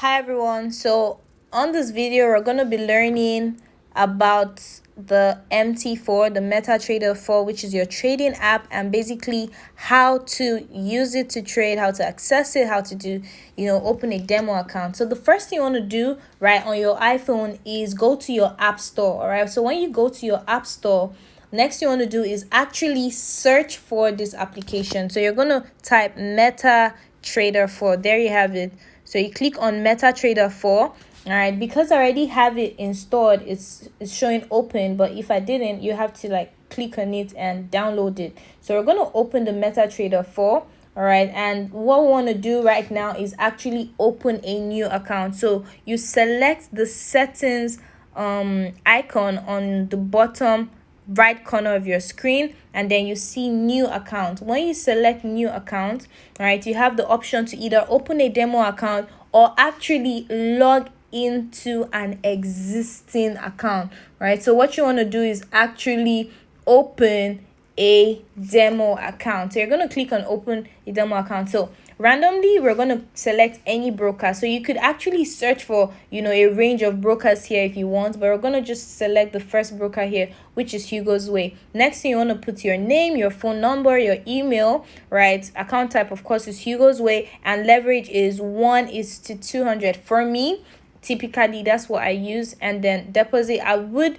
Hi everyone. So on this video we're going to be learning about the MT4, the MetaTrader 4, which is your trading app, and basically how to use it to trade, how to access it, how to do, open a demo account. So the first thing you want to do right on your iPhone is go to your app store. All right. So when you go to your app store, next you want to do is actually search for this application. So you're going to type MetaTrader 4. There you have it. So you click on MetaTrader 4. All right, because I already have it installed, it's showing open, but if I didn't, you have to like click on it and download it. So we're going to open the MetaTrader 4. All right, and what we want to do right now is actually open a new account. So you select the settings icon on the bottom right corner of your screen, and then you see new account. When you select new account, right, you have the option to either open a demo account or actually log into an existing account, right? So what you want to do is actually open a demo account. So you're going to click on open a demo account. So randomly we're going to select any broker. So you could actually search for a range of brokers here if you want, but we're going to just select the first broker here, which is Hugo's Way. Next thing, you want to put your name, your phone number, your email, right? Account type, of course, is Hugo's Way, and leverage is 1:200 for me. Typically that's what I use. And then deposit, I would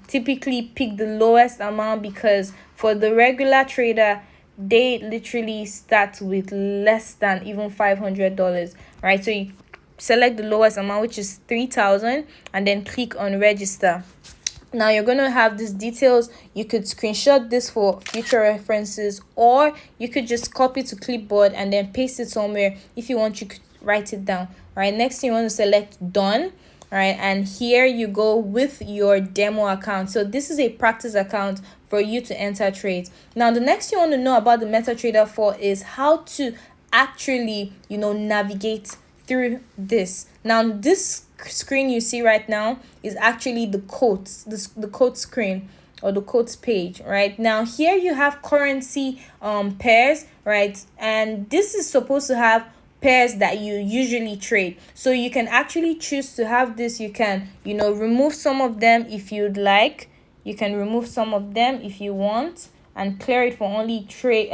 typically pick the lowest amount, because for the regular trader they literally start with less than even $500, right? So you select the lowest amount, which is 3,000, and then click on register. Now you're going to have these details. You could screenshot this for future references, or you could just copy to clipboard and then paste it somewhere. If you want, you could write it down. All right, next you want to select done. All right, and here you go with your demo account. So this is a practice account for you to enter trades. Now the next you want to know about the MetaTrader 4 is how to actually navigate through this. Now this screen you see right now is actually the quotes, the quote screen, or the quotes page. Right now here you have currency pairs, right? And this is supposed to have pairs that you usually trade. So you can actually choose to have this. You can remove some of them if you'd like. You can remove some of them if you want, and clear it for only trade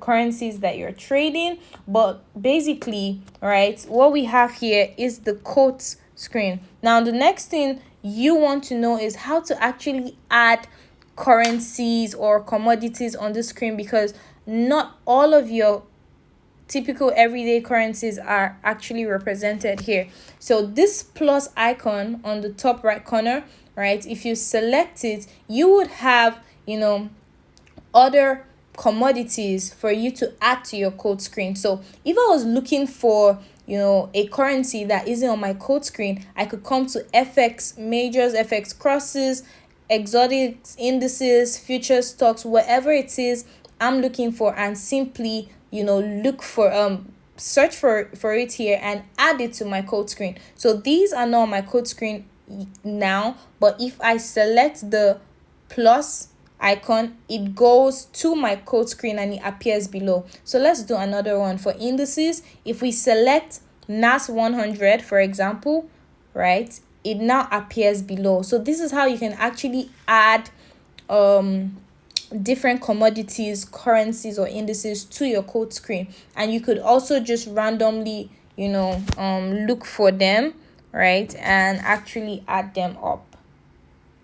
currencies that you're trading. But basically, right, what we have here is the quotes screen. Now the next thing you want to know is how to actually add currencies or commodities on the screen, because not all of your typical everyday currencies are actually represented here. So this plus icon on the top right corner, right, if you select it, you would have other commodities for you to add to your code screen. So if I was looking for a currency that isn't on my code screen, I could come to FX majors, FX crosses, exotic indices, future stocks, whatever it is I'm looking for, and simply look for search for it here and add it to my code screen. So these are not on my code screen now, but if I select the plus icon, it goes to my code screen and it appears below. So let's do another one for indices. If we select NAS 100, for example, right, it now appears below. So this is how you can actually add different commodities, currencies, or indices to your code screen. And you could also just randomly look for them, right, and actually add them up.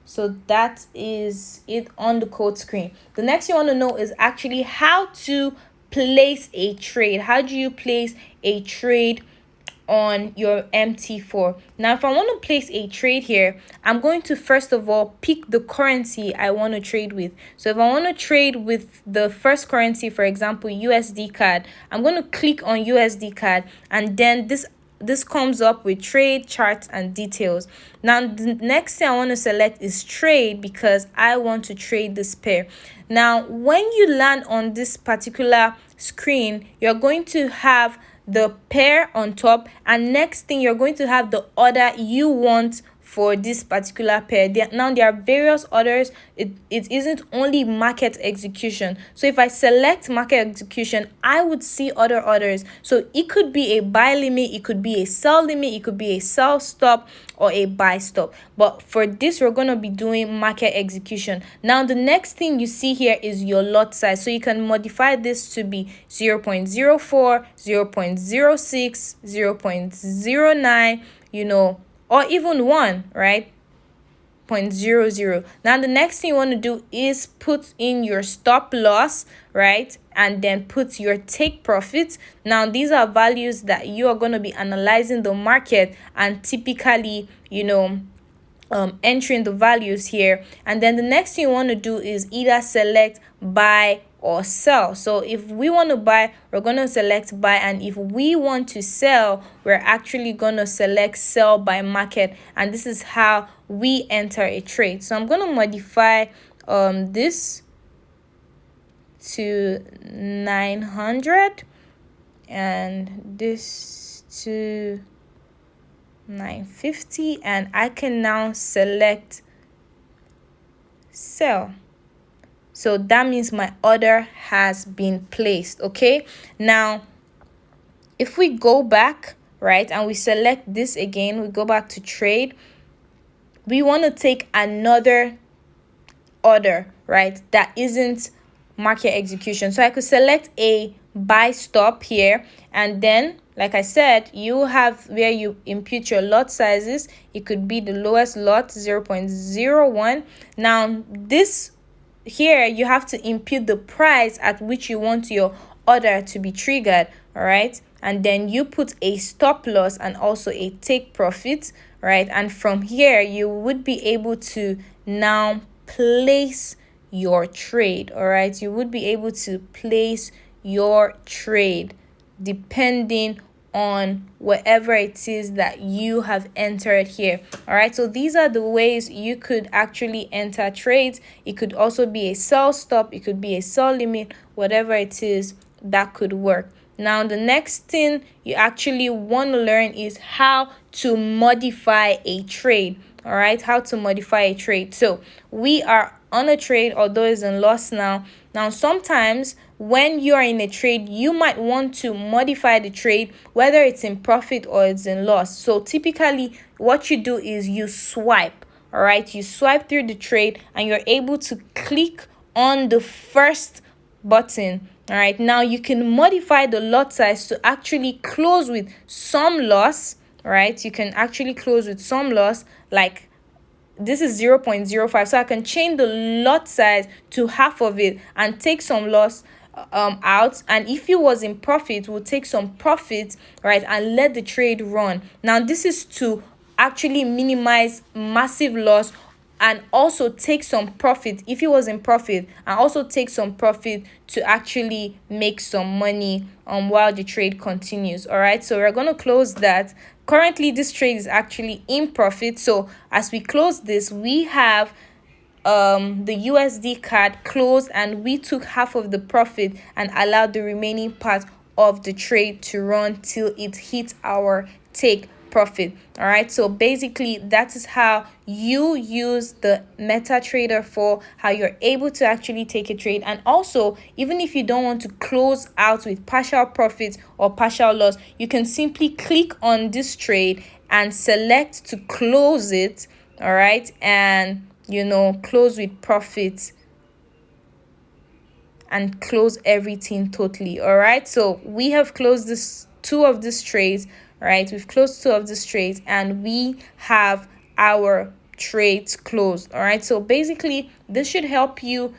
So that is it on the code screen. The next you want to know is actually how to place a trade. How do you place a trade on your MT4? Now if I want to place a trade here, I'm going to first of all pick the currency I want to trade with. So if I want to trade with the first currency, for example USD CAD, I'm going to click on USD CAD, and then this comes up with trade, charts, and details. Now the next thing I want to select is trade, because I want to trade this pair. Now when you land on this particular screen, you're going to have the pair on top, and next thing you're going to have the order you want for this particular pair. Now there are various others. It isn't only market execution. So if I select market execution, I would see other orders. So it could be a buy limit, it could be a sell limit, it could be a sell stop or a buy stop. But for this, we're going to be doing market execution. Now the next thing you see here is your lot size. So you can modify this to be 0.04, 0.06, 0.09, or even 1, right? 0.00. Now the next thing you want to do is put in your stop loss, right? And then put your take profit. Now these are values that you are going to be analyzing the market and typically, entering the values here. And then the next thing you want to do is either select buy or sell. So if we want to buy, we're going to select buy, and if we want to sell, we're actually going to select sell by market, and this is how we enter a trade. So I'm going to modify this to 900 and this to 950, and I can now select sell. So that means my order has been placed. Okay, now if we go back, right, and we select this again, we go back to trade, we want to take another order, right, that isn't market execution. So I could select a buy stop here, and then like I said, you have where you impute your lot sizes. It could be the lowest lot, 0.01. Now this here, you have to impute the price at which you want your order to be triggered, all right? And then you put a stop loss and also a take profit, right? And from here, you would be able to now place your trade, all right? You would be able to place your trade depending on whatever it is that you have entered here. All right, so these are the ways you could actually enter trades. It could also be a sell stop, it could be a sell limit, whatever it is that could work. Now the next thing you actually want to learn is how to modify a trade. All right, how to modify a trade. So we are on a trade, although it's in loss now. Now sometimes when you are in a trade, you might want to modify the trade, whether it's in profit or it's in loss. So typically what you do is you swipe, all right? You swipe through the trade and you're able to click on the first button. All right, now you can modify the lot size to actually close with some loss, right? You can actually close with some loss, like this is 0.05, so I can change the lot size to half of it and take some loss out, and if it was in profit, we'll take some profit, right, and let the trade run. Now this is to actually minimize massive loss and also take some profit if it was in profit, and also take some profit to actually make some money while the trade continues. All right, so we're going to close that. Currently this trade is actually in profit, so as we close this, we have the USD card closed, and we took half of the profit and allowed the remaining part of the trade to run till it hits our take profit. All right, so basically that is how you use the MetaTrader4, how you're able to actually take a trade. And also, even if you don't want to close out with partial profit or partial loss, you can simply click on this trade and select to close it, all right, and close with profit and close everything totally. All right, so we have closed two of these trades. Right, we've closed two of these trades and we have our trades closed. All right, so basically this should help you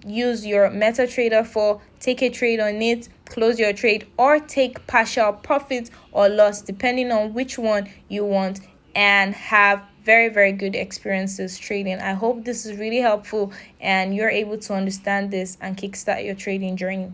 use your MetaTrader4, take a trade on it, close your trade, or take partial profit or loss depending on which one you want, and have very, very good experiences trading. I hope this is really helpful and you're able to understand this and kickstart your trading journey.